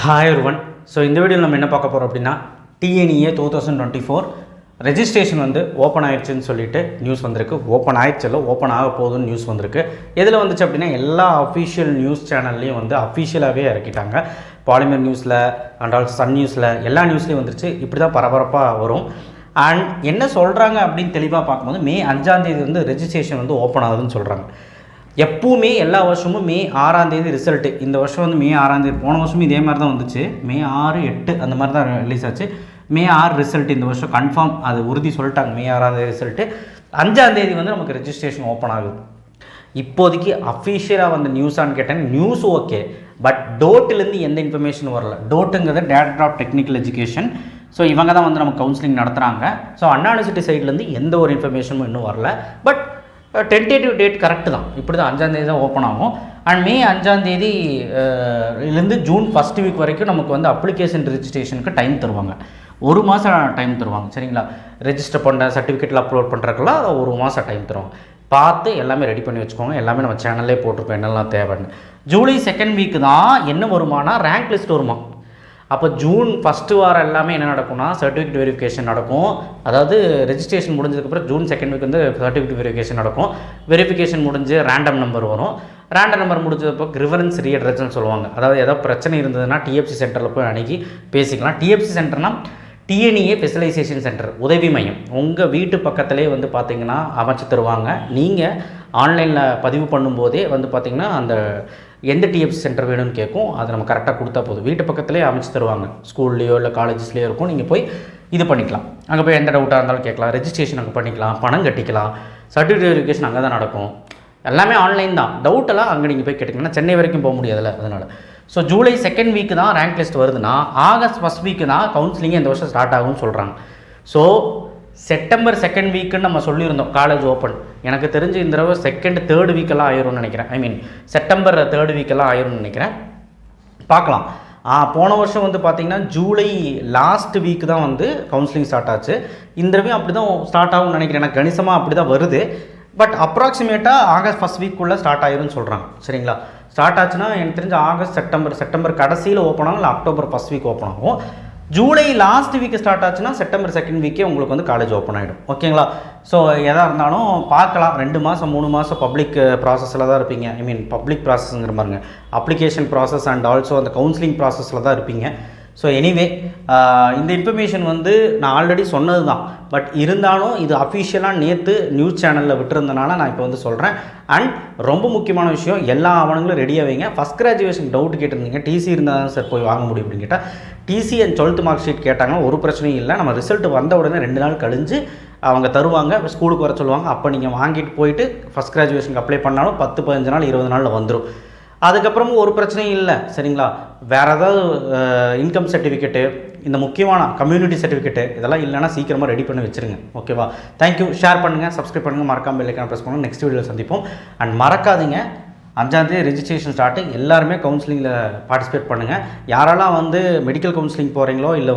Hi ஒருவன். So இந்த வீடியோவில் நம்ம என்ன பார்க்க போகிறோம் அப்படின்னா டிஎன்இஏ 2024 ரெஜிஸ்ட்ரேஷன் ஓப்பன் ஆயிடுச்சுன்னு சொல்லிட்டு நியூஸ் வந்திருக்கு. ஓப்பன் ஆயிடுச்சு, ஓப்பன் ஆக போகுதுன்னு நியூஸ் வந்திருக்கு. எதில் வந்துச்சு அப்படின்னா எல்லா அஃபிஷியல் நியூஸ் சேனல்லையும் அஃபிஷியலாகவே இறக்கிட்டாங்க. பாலிமர் நியூஸில் அண்ட் ஆல்சோ சன் நியூஸில் எல்லா நியூஸ்லேயும் வந்துருச்சு. இப்படி தான் பரபரப்பாக வரும். அண்ட் என்ன சொல்கிறாங்க அப்படின்னு தெளிவாக பார்க்கும்போது மே 5 ரெஜிஸ்ட்ரேஷன் ஓப்பன் ஆகுதுன்னு சொல்கிறாங்க. எப்பவுமே எல்லா வருஷமும் மே 6 ரிசல்ட்டு. இந்த வருஷம் மே 6, போன வருஷமும் இதே மாதிரி தான் வந்துச்சு. மே 6, 8 அந்த மாதிரி தான் ரிலீஸ் ஆச்சு. மே 6 ரிசல்ட் இந்த வருஷம் கன்ஃபார்ம், அது உறுதி சொல்லிட்டாங்க. மே 6 ரிசல்ட்டு. 5 நமக்கு ரெஜிஸ்ட்ரேஷன் ஓப்பன் ஆகுது. இப்போதைக்கு அஃபிஷியலாக வந்த நியூஸான்னு கேட்டேன். நியூஸ் ஓகே, பட் டோட்டிலேருந்து எந்த இன்ஃபர்மேஷன் வரல. டோட்டுங்கிறது director of technical education. So இவங்க தான் நம்ம கவுன்சிலிங் நடத்துகிறாங்க. ஸோ அண்ணா யூனிவர்சிட்டி சைட்லேருந்து எந்த ஒரு இன்ஃபர்மேஷனும் இன்னும் வரல. பட் டென்டேட்டிவ் டேட் கரெக்டு தான். இப்படி தான் 5 தான் ஓப்பன் ஆகும். அண்ட் மே 5 இருந்து ஜூன் ஃபஸ்ட் வீக் வரைக்கும் நமக்கு அப்ளிகேஷன் ரெஜிஸ்ட்ரேஷனுக்கு டைம் தருவாங்க. 1 மாதம் டைம் தருவாங்க. சரிங்களா? ரெஜிஸ்டர் பண்ண சர்டிஃபிகேட்டில் அப்லோட் பண்ணுறதுக்கெல்லாம் 1 மாதம் டைம் தருவாங்க. பார்த்து எல்லாமே ரெடி பண்ணி வச்சுக்கோங்க. எல்லாமே நம்ம சேனல்லே போட்டிருப்போம் என்னெல்லாம் தேவைன்னு. ஜூலை 2nd வீக் தான் என்ன வருமானா ரேங்க் லிஸ்ட் வருமா. அப்போ ஜூன் ஃபஸ்ட்டு வாரம் எல்லாமே என்ன நடக்கும்னா சர்டிஃபிகேட் வெரிஃபிகேஷன் நடக்கும். அதாவது ரெஜிஸ்ட்ரேஷன் முடிஞ்சதுக்கப்புறம் June 2nd week certificate verification நடக்கும். வெரிஃபிகேஷன் முடிஞ்சு ரேண்டம் நம்பர் வரும். ரேண்டம் நம்பர் முடிஞ்சப்போ கிரிவரன்ஸ் ரீஅட்ரஸ்ன்னு சொல்லுவாங்க. அதாவது ஏதாவது பிரச்சனை இருந்ததுன்னா டிஎஃப்சி சென்டரில் போய் அணுகி பேசிக்கலாம். டிஎஃப்சி சென்டர்னால் டிஎன்இஏ ஸ்பெஷலைசேஷன் சென்டர், உதவி மையம். உங்கள் வீட்டு பக்கத்துலேயே பார்த்தீங்கன்னா அமைச்சு தருவாங்க. நீங்கள் ஆன்லைனில் பதிவு பண்ணும்போதே பார்த்தீங்கன்னா அந்த எந்த டிஎஃப்சி சென்டர் வேணும்னு கேட்கும். அதை நம்ம கரெக்டாக கொடுத்தா போதும். வீட்டு பக்கத்துலேயே அமைச்சு தருவாங்க. ஸ்கூல்லையோ இல்லை காலேஜஸ்லேயோ இருக்கும். நீங்கள் போய் இது பண்ணிக்கலாம். அங்கே போய் எந்த டவுட்டாக இருந்தாலும் கேட்கலாம். ரெஜிஸ்ட்ரேஷன் அங்கே பண்ணிக்கலாம், பணம் கட்டிக்கலாம். சர்டிஃபிகேட் வெரிஃபிகேஷன் அங்கே தான் நடக்கும். எல்லாமே ஆன்லைன் தான். டவுட்டெல்லாம் அங்கே நீங்கள் போய் கேட்டுக்கலாம். சென்னை வரைக்கும் போக முடியாதுல்ல, அதனால். ஸோ ஜூலை 2nd வீக் தான் ரேங்க் லிஸ்ட் வருதுன்னா ஆகஸ்ட் 1st வீக் தான் கவுன்சிலிங்கே இந்த வருஷம் ஸ்டார்ட் ஆகும்னு சொல்கிறாங்க. ஸோ செப்டம்பர் 2nd வீக்குன்னு நம்ம சொல்லியிருந்தோம் காலேஜ் ஓப்பன். எனக்கு தெரிஞ்சு இந்த தடவை 2nd 3rd வீக்கெல்லாம் ஆயிரும்னு நினைக்கிறேன். செப்டம்பர் 3rd வீக்கெல்லாம் ஆயிரும்னு நினைக்கிறேன். பார்க்கலாம். போன வருஷம் பார்த்திங்கன்னா ஜூலை லாஸ்ட் வீக் தான் கவுன்சிலிங் ஸ்டார்ட் ஆச்சு. இந்த தடவையும் அப்படி தான் ஸ்டார்ட் ஆகும்னு நினைக்கிறேன். எனக்கு கணிசமாக அப்படி தான் வருது. பட் அப்ராக்சிமேட்டாக ஆகஸ்ட் 1st வீக்குள்ளே ஸ்டார்ட் ஆயிரும்னு சொல்கிறாங்க. சரிங்களா? ஸ்டார்ட் ஆச்சுன்னா எனக்கு தெரிஞ்ச ஆகஸ்ட் செப்டம்பர் கடைசியில் ஓப்பன் ஆகும், இல்லை அக்டோபர் 1st வீக் ஓப்பன் ஆகும். ஜூலை லாஸ்ட் வீக் ஸ்டார்ட் ஆச்சுன்னா செப்டம்பர் 2nd வீக்கே உங்களுக்கு காலேஜ் ஓப்பன் ஆகிடும். ஓகேங்களா? ஸோ எதாக இருந்தாலும் பார்க்கலாம். 2 மாதம் 3 மாதம் பப்ளிக் ப்ராசஸில் தான் இருப்பீங்க. பப்ளிக் ப்ராசஸ்ங்கிற மாதிரிங்க, அப்ளிகேஷன் ப்ராசஸ் அண்ட் ஆல்சோ அந்த கவுன்சிலிங் ப்ராசஸில் தான் இருப்பீங்க. ஸோ எனிவே இந்த இன்ஃபர்மேஷன் நான் ஆல்ரெடி சொன்னது தான். பட் இருந்தாலும் இது அஃபிஷியலாக நேற்று நியூஸ் சேனலில் விட்டுருந்தனால நான் இப்போ சொல்கிறேன். அண்ட் ரொம்ப முக்கியமான விஷயம், எல்லா ஆவணங்களும் ரெடியாக வைங்க. ஃபஸ்ட் கிராஜுவேஷன் டவுட் கேட்டிருந்தீங்க. டிசி இருந்தால் தான் சார் போய் வாங்க முடியும் அப்படின்னு கேட்டால், DC and 12th mark sheet கேட்டாங்கன்னா ஒரு பிரச்சனையும் இல்லை. நம்ம ரிசல்ட் வந்த உடனே 2 நாள் கழிஞ்சு அவங்க தருவாங்க. ஸ்கூலுக்கு வர சொல்லுவாங்க. அப்போ நீங்கள் வாங்கிட்டு போயிட்டு ஃபஸ்ட் கிராஜுவேஷனுக்கு அப்ளை பண்ணாலும் 10, 15 நாள் 20 நாளில் வந்துடும். அதுக்கப்புறமும் ஒரு பிரச்சனையும் இல்லை. சரிங்களா? வேறு ஏதாவது இன்கம் சர்டிஃபிகேட்டு, இந்த முக்கியமான கம்யூனிட்டி சர்டிஃபிகேட்டு இதெல்லாம் இல்லைனா சீக்கிரமாக ரெடி பண்ணி வச்சுருங்க. ஓகேவா? தேங்க்யூ. ஷேர் பண்ணுங்கள், சப்ஸ்கிரைப் பண்ணுங்கள், மறக்காமல் பெல் ஐகானை ப்ரெஸ் பண்ணுங்கள். நெக்ஸ்ட் வீடியோவில் சந்திப்போம். அண்ட் மறக்காதீங்க, 5 ரெஜிஸ்ட்ரேஷன் ஸ்டார்ட்டு. எல்லாருமே கவுன்சிலிங்கில் பார்ட்டிசிபேட் பண்ணுங்கள். யாரெல்லாம் மெடிக்கல் கவுன்சிலிங் போகிறீங்களோ இல்லை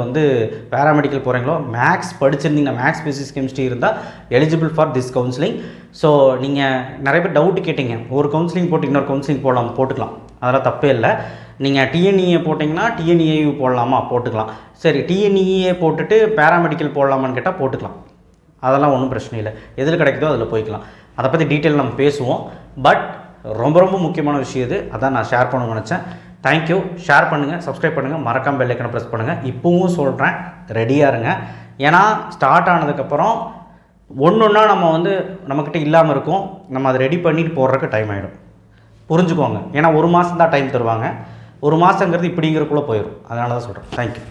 பேராமெடிக்கல் போகிறீங்களோ, மேக்ஸ் படிச்சிருந்தீங்கன்னா, மேக்ஸ் பிசிக்ஸ் கெமிஸ்ட்ரி இருந்தால் eligible for this counselling. So நீங்கள் நிறைய பேர் டவுட்டு கேட்டிங்க. ஒரு கவுன்சிலிங் போட்டு இன்னொரு கவுன்சிலிங் போட்டுக்கலாம். அதெல்லாம் தப்பே இல்லை. நீங்கள் டிஎன்இஏ போட்டிங்கன்னா டிஎன்இஏ போடலாமா? போட்டுக்கலாம். சரி, டிஎன்இஏ போட்டுட்டு பேராமெடிக்கல் போடலாமான்னு கேட்டால் போட்டுக்கலாம். அதெல்லாம் ஒன்றும் பிரச்சனை இல்லை. எதில் கிடைக்குதோ அதில் போய்க்கலாம். அதை பற்றி டீட்டெயில் நம்ம பேசுவோம். பட் ரொம்ப முக்கியமான விஷயம் இது. அதான் நான் ஷேர் பண்ண நினச்சேன். தேங்க்யூ. ஷேர் பண்ணுங்கள், சப்ஸ்கிரைப் பண்ணுங்கள், மறக்காமல் பெல் ஐகானை ப்ரெஸ் பண்ணுங்கள். இப்போவும் சொல்கிறேன், ரெடியாக இருங்க. ஏன்னா ஸ்டார்ட் ஆனதுக்கப்புறம் ஒன்றா நம்ம நம்மக்கிட்ட இல்லாமல் இருக்கும். நம்ம அதை ரெடி பண்ணிட்டு போடுறதுக்கு டைம் ஆகிடும். புரிஞ்சுக்கோங்க. ஏன்னா 1 மாதம் தான் டைம் தருவாங்க. 1 மாதங்கிறது இப்படிங்கிறக்குள்ளே போயிடும். அதனால தான் சொல்கிறேன். தேங்க்யூ.